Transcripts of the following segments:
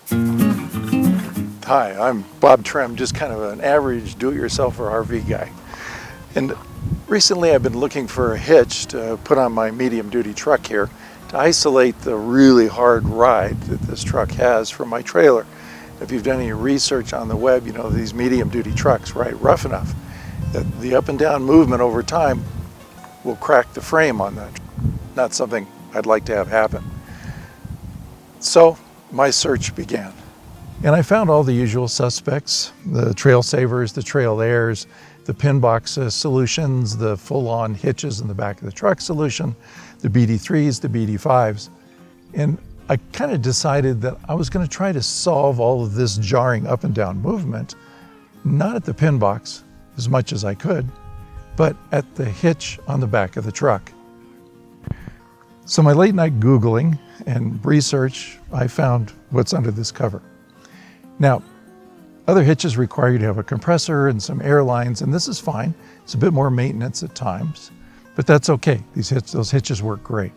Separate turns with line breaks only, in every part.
Hi, I'm Bob Trem, just kind of an average do-it-yourselfer RV guy. And recently I've been looking for a hitch to put on my medium-duty truck here to isolate the really hard ride that this truck has from my trailer. If you've done any research on the web, you know these medium-duty trucks ride rough enough that the up and down movement over time will crack the frame on that. Not something I'd like to have happen. So my search began. And I found all the usual suspects, the trail savers, the trail airs, the pin box solutions, the full-on hitches in the back of the truck solution, the BD3s, the BD5s. And I kind of decided that I was going to try to solve all of this jarring up and down movement, not at the pin box as much as I could, but at the hitch on the back of the truck. So my late night Googling and research, I found what's under this cover. Now, other hitches require you to have a compressor and some air lines, and this is fine. It's a bit more maintenance at times, but that's okay. Those hitches work great.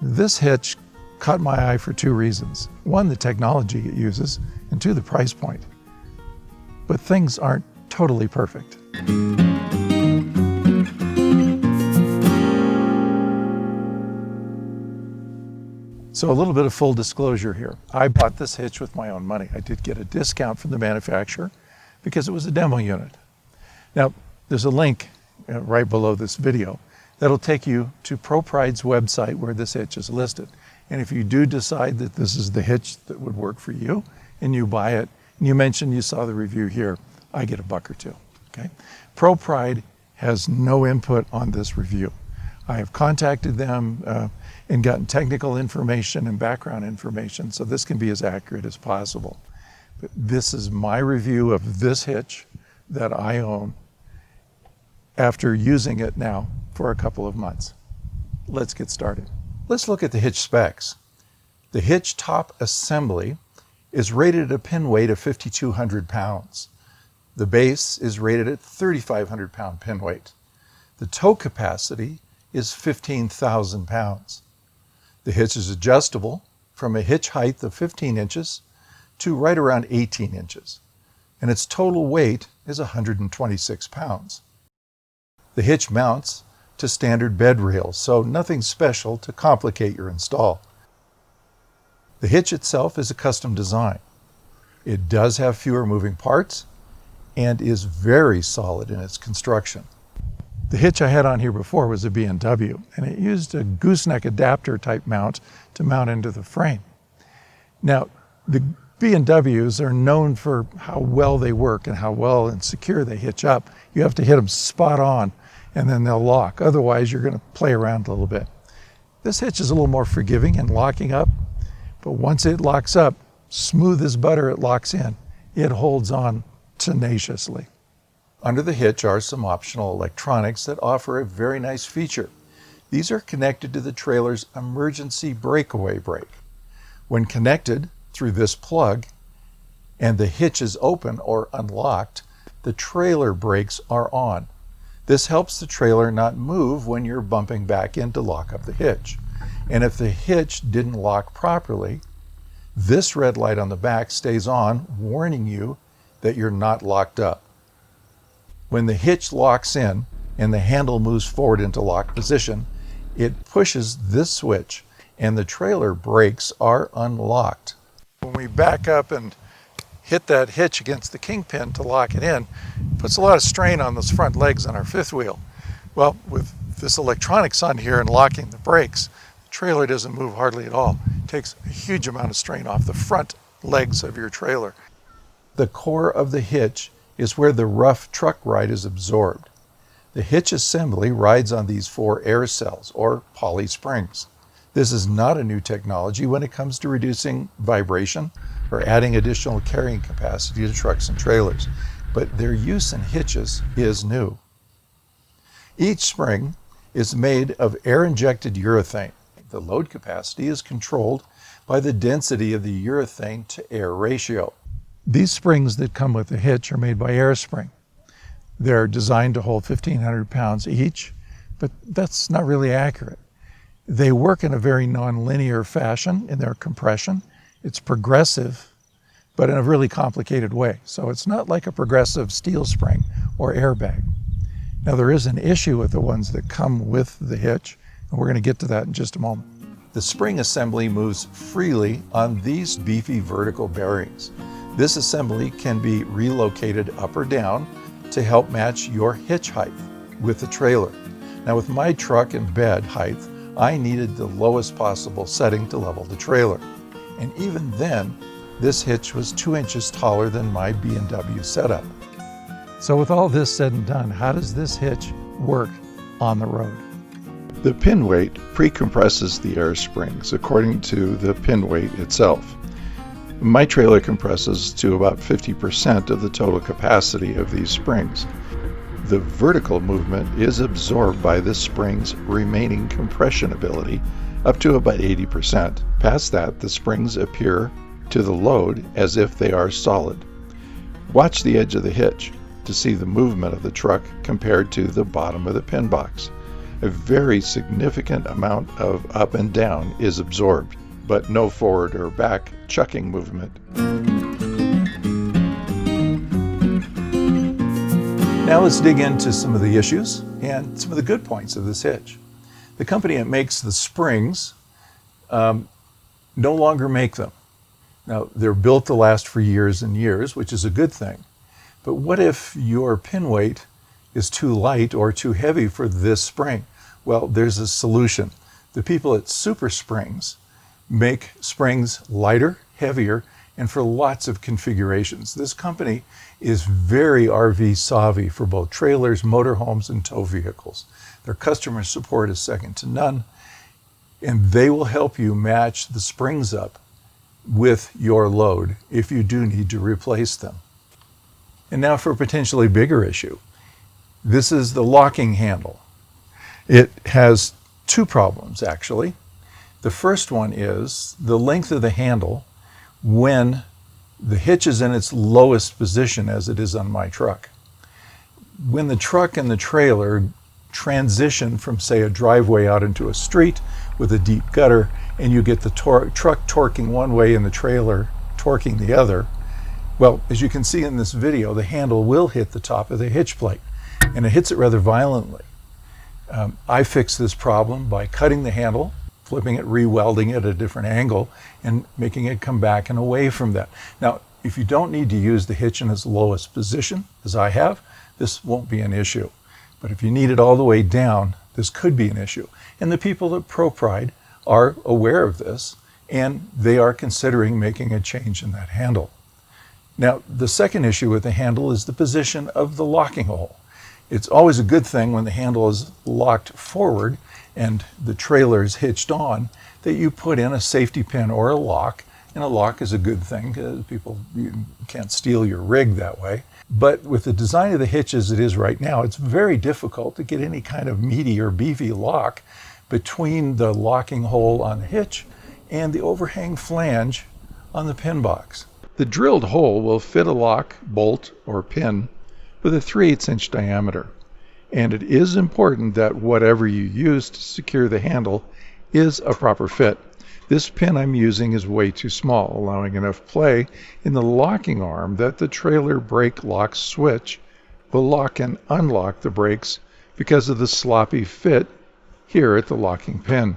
This hitch caught my eye for two reasons. One, the technology it uses, and two, the price point. But things aren't totally perfect. So a little bit of full disclosure here. I bought this hitch with my own money. I did get a discount from the manufacturer because it was a demo unit. Now, there's a link right below this video that'll take you to ProPride's website where this hitch is listed. And if you do decide that this is the hitch that would work for you and you buy it, and you mentioned you saw the review here, I get $1 or $2, okay? ProPride has no input on this review. I have contacted them and gotten technical information and background information, so this can be as accurate as possible. But this is my review of this hitch that I own after using it now for a couple of months. Let's get started. Let's look at the hitch specs. The hitch top assembly is rated at a pin weight of 5,200 pounds. The base is rated at 3,500 pound pin weight. The tow capacity is 15,000 pounds. The hitch is adjustable from a hitch height of 15 inches to right around 18 inches, and its total weight is 126 pounds. The hitch mounts to standard bed rails, so nothing special to complicate your install. The hitch itself is a custom design. It does have fewer moving parts and is very solid in its construction. The hitch I had on here before was a B&W, and it used a gooseneck adapter type mount to mount into the frame. Now, the B&Ws are known for how well they work and how well and secure they hitch up. You have to hit them spot on, and then they'll lock. Otherwise, you're going to play around a little bit. This hitch is a little more forgiving in locking up, but once it locks up, smooth as butter it locks in. It holds on tenaciously. Under the hitch are some optional electronics that offer a very nice feature. These are connected to the trailer's emergency breakaway brake. When connected through this plug and the hitch is open or unlocked, the trailer brakes are on. This helps the trailer not move when you're bumping back in to lock up the hitch. And if the hitch didn't lock properly, this red light on the back stays on, warning you that you're not locked up. When the hitch locks in and the handle moves forward into lock position, it pushes this switch and the trailer brakes are unlocked. When we back up and hit that hitch against the kingpin to lock it in, it puts a lot of strain on those front legs on our fifth wheel. Well, with this electronics on here and locking the brakes, the trailer doesn't move hardly at all. It takes a huge amount of strain off the front legs of your trailer. The core of the hitch is where the rough truck ride is absorbed. The hitch assembly rides on these 4 air cells, or poly springs. This is not a new technology when it comes to reducing vibration or adding additional carrying capacity to trucks and trailers, but their use in hitches is new. Each spring is made of air-injected urethane. The load capacity is controlled by the density of the urethane to air ratio. These springs that come with the hitch are made by Airspring. They're designed to hold 1,500 pounds each, but that's not really accurate. They work in a very non-linear fashion in their compression, It's progressive, but in a really complicated way. So it's not like a progressive steel spring or airbag. Now there is an issue with the ones that come with the hitch, and we're going to get to that in just a moment. The spring assembly moves freely on these beefy vertical bearings. This assembly can be relocated up or down to help match your hitch height with the trailer. Now with my truck and bed height, I needed the lowest possible setting to level the trailer. And even then, this hitch was 2 inches taller than my B&W setup. So with all this said and done, how does this hitch work on the road?
The pin weight pre-compresses the air springs according to the pin weight itself. My trailer compresses to about 50% of the total capacity of these springs. The vertical movement is absorbed by the spring's remaining compression ability up to about 80%. Past that, the springs appear to the load as if they are solid. Watch the edge of the hitch to see the movement of the truck compared to the bottom of the pin box. A very significant amount of up and down is absorbed, but no forward or back chucking movement.
Now let's dig into some of the issues and some of the good points of this hitch. The company that makes the springs no longer make them. Now they're built to last for years and years, which is a good thing. But what if your pin weight is too light or too heavy for this spring? Well, there's a solution. The people at Super Springs make springs lighter, heavier, and for lots of configurations. This company is very RV savvy for both trailers, motorhomes, and tow vehicles. Their customer support is second to none, and they will help you match the springs up with your load if you do need to replace them. And now for a potentially bigger issue. This is the locking handle. It has two problems, actually. The first one is the length of the handle when the hitch is in its lowest position, as it is on my truck. When the truck and the trailer transition from, say, a driveway out into a street with a deep gutter, and you get the truck torquing one way and the trailer torquing the other, well, as you can see in this video, the handle will hit the top of the hitch plate, and it hits it rather violently. I fixed this problem by cutting the handle, flipping it, re-welding it at a different angle, and making it come back and away from that. Now, if you don't need to use the hitch in its lowest position, as I have, this won't be an issue. But if you need it all the way down, this could be an issue. And the people at ProPride are aware of this, and they are considering making a change in that handle. Now, the second issue with the handle is the position of the locking hole. It's always a good thing when the handle is locked forward and the trailer is hitched on that you put in a safety pin or a lock. And a lock is a good thing because you can't steal your rig that way. But with the design of the hitch as it is right now, it's very difficult to get any kind of meaty or beefy lock between the locking hole on the hitch and the overhang flange on the pin box.
The drilled hole will fit a lock, bolt, or pin with a 3/8 inch diameter. And it is important that whatever you use to secure the handle is a proper fit. This pin I'm using is way too small, allowing enough play in the locking arm that the trailer brake lock switch will lock and unlock the brakes because of the sloppy fit here at the locking pin.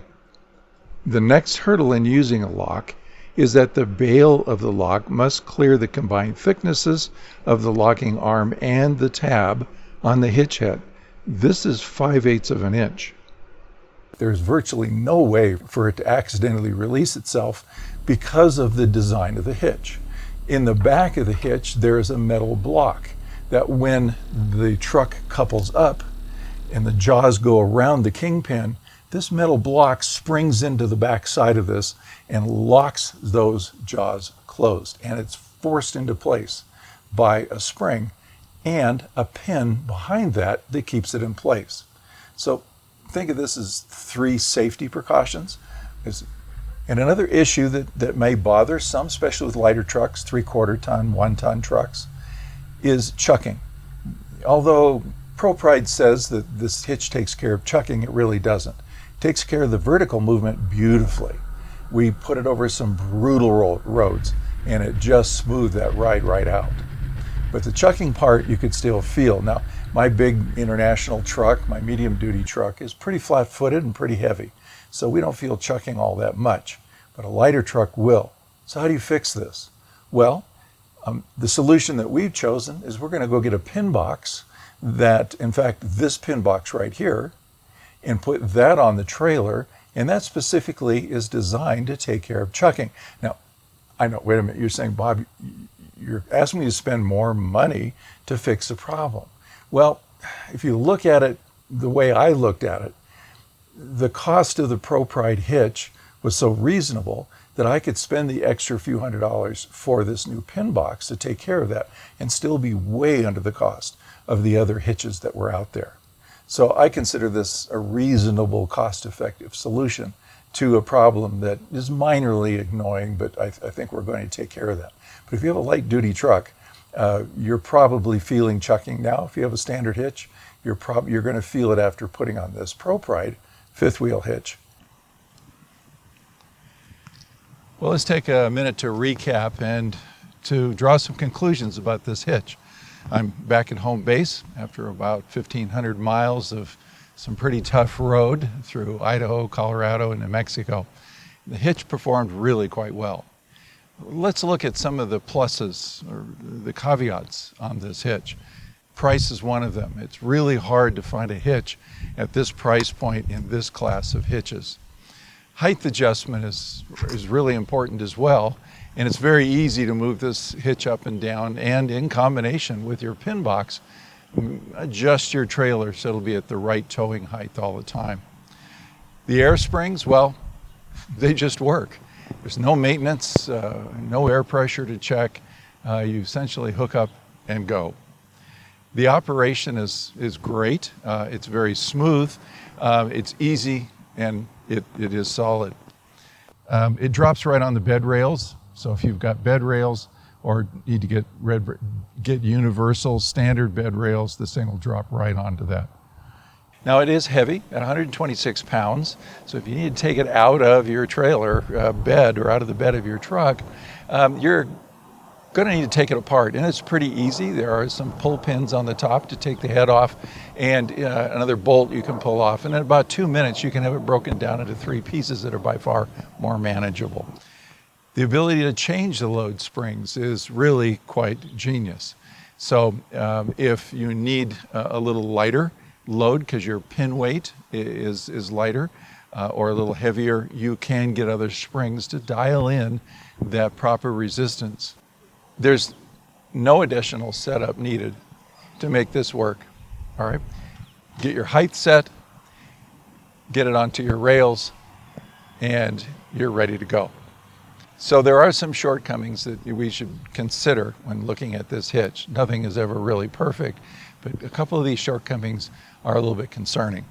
The next hurdle in using a lock is that the bail of the lock must clear the combined thicknesses of the locking arm and the tab on the hitch head. This is 5/8 of an inch.
There's virtually no way for it to accidentally release itself because of the design of the hitch. In the back of the hitch, there is a metal block that when the truck couples up and the jaws go around the kingpin, this metal block springs into the back side of this and locks those jaws closed. And it's forced into place by a spring and a pin behind that that keeps it in place. So think of this as 3 safety precautions. And another issue that may bother some, especially with lighter trucks, 3/4 ton, 1 ton trucks, is chucking. Although ProPride says that this hitch takes care of chucking, it really doesn't. It takes care of the vertical movement beautifully. we put it over some brutal roads, and it just smoothed that ride right out. But the chucking part you could still feel. Now, my big international truck, my medium duty truck, is pretty flat footed and pretty heavy. So we don't feel chucking all that much, but a lighter truck will. So how do you fix this? Well, the solution that we've chosen is we're going to go get a pin box that, in fact, this pin box right here, and put that on the trailer, and that specifically is designed to take care of chucking. Now, I know, wait a minute, you're saying, Bob, you're asking me to spend more money to fix a problem. Well, if you look at it the way I looked at it, the cost of the ProPride hitch was so reasonable that I could spend the extra few $100s for this new pin box to take care of that and still be way under the cost of the other hitches that were out there. So I consider this a reasonable, cost-effective solution to a problem that is minorly annoying, but I think we're going to take care of that. But if you have a light-duty truck, you're probably feeling chucking now. If you have a standard hitch, you're going to feel it after putting on this ProPride fifth wheel hitch.
Well, let's take a minute to recap and to draw some conclusions about this hitch. I'm back at home base after about 1,500 miles of some pretty tough road through Idaho, Colorado, and New Mexico. The hitch performed really quite well. Let's look at some of the pluses or the caveats on this hitch. Price is one of them. It's really hard to find a hitch at this price point in this class of hitches. Height adjustment is really important as well, and it's very easy to move this hitch up and down, and in combination with your pin box, adjust your trailer so it'll be at the right towing height all the time. The air springs, well, they just work. There's no maintenance, no air pressure to check. You essentially hook up and go. The operation is great. It's very smooth. It's easy, and it is solid. It drops right on the bed rails. So if you've got bed rails or need to get universal standard bed rails, this thing will drop right onto that. Now it is heavy at 126 pounds. So if you need to take it out of your trailer bed or out of the bed of your truck, you're going to need to take it apart, and it's pretty easy. There are some pull pins on the top to take the head off, and another bolt you can pull off, and in about 2 minutes you can have it broken down into 3 pieces that are by far more manageable. The ability to change the load springs is really quite genius. So if you need a little lighter load because your pin weight is lighter, or a little heavier, you can get other springs to dial in that proper resistance. There's no additional setup needed to make this work. All right, get your height set, get it onto your rails, and you're ready to go. So there are some shortcomings that we should consider when looking at this hitch. Nothing is ever really perfect, but a couple of these shortcomings are a little bit concerning.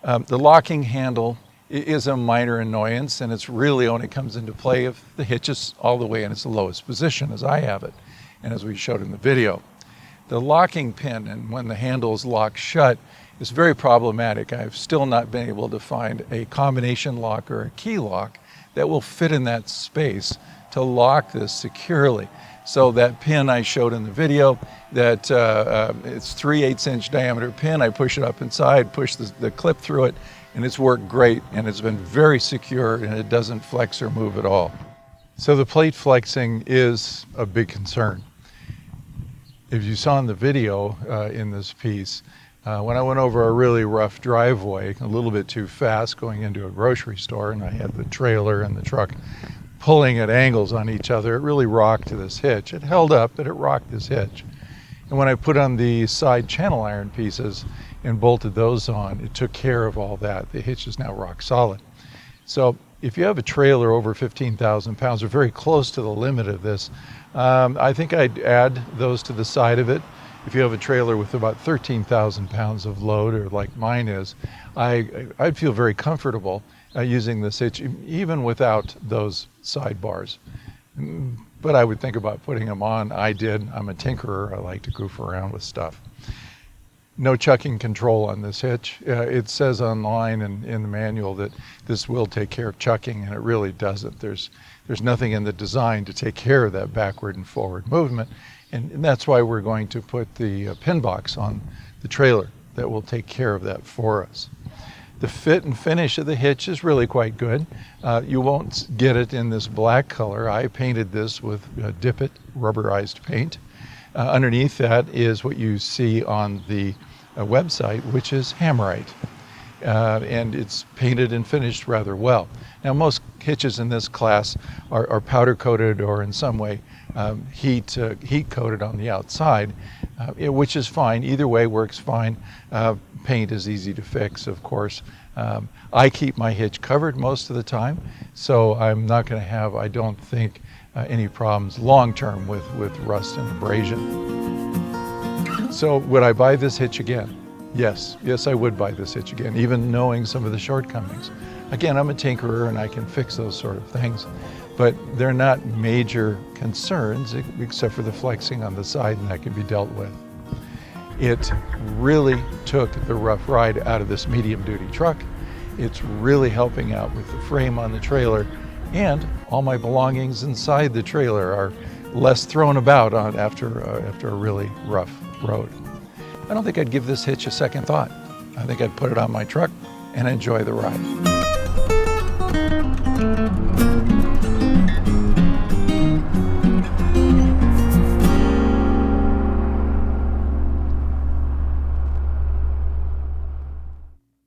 The locking handle is a minor annoyance, and it's really only comes into play if the hitch is all the way in its lowest position, as I have it, and as we showed in the video. The locking pin, and when the handle is locked shut, is very problematic. I've still not been able to find a combination lock or a key lock that will fit in that space to lock this securely. So that pin I showed in the video, that it's 3/8 inch diameter pin, I push it up inside, push the clip through it, and it's worked great, and it's been very secure, and it doesn't flex or move at all. So the plate flexing is a big concern. If you saw in the video in this piece, when I went over a really rough driveway, a little bit too fast going into a grocery store, and I had the trailer and the truck pulling at angles on each other, it really rocked this hitch. It held up, but it rocked this hitch. And when I put on the side channel iron pieces and bolted those on, it took care of all that. The hitch is now rock solid. So if you have a trailer over 15,000 pounds, or very close to the limit of this, I think I'd add those to the side of it. If you have a trailer with about 13,000 pounds of load, or like mine is, I'd feel very comfortable using this hitch, even without those sidebars. But I would think about putting them on. I did. I'm a tinkerer. I like to goof around with stuff.
no chucking control on this hitch. It says online and in the manual that this will take care of chucking, and it really doesn't. There's nothing in the design to take care of that backward and forward movement, and that's why we're going to put the pin box on the trailer that will take care of that for us. The fit and finish of the hitch is really quite good. You won't get it in this black color. I painted this with Dip It rubberized paint. Underneath that is what you see on the website, which is Hammerite. And it's painted and finished rather well. Now, most hitches in this class are powder coated or in some way heat coated on the outside, which is fine. Either way works fine. Paint is easy to fix, of course. I keep my hitch covered most of the time, so I'm not going to have, I don't think, any problems long term with rust and abrasion. So would I buy this hitch again? Yes, I would buy this hitch again, even knowing some of the shortcomings. Again, I'm a tinkerer and I can fix those sort of things, but they're not major concerns except for the flexing on the side, and that can be dealt with. It really took the rough ride out of this medium duty truck. It's really helping out with the frame on the trailer, and all my belongings inside the trailer are less thrown about after a really rough road. I don't think I'd give this hitch a second thought. I think I'd put it on my truck and enjoy the ride.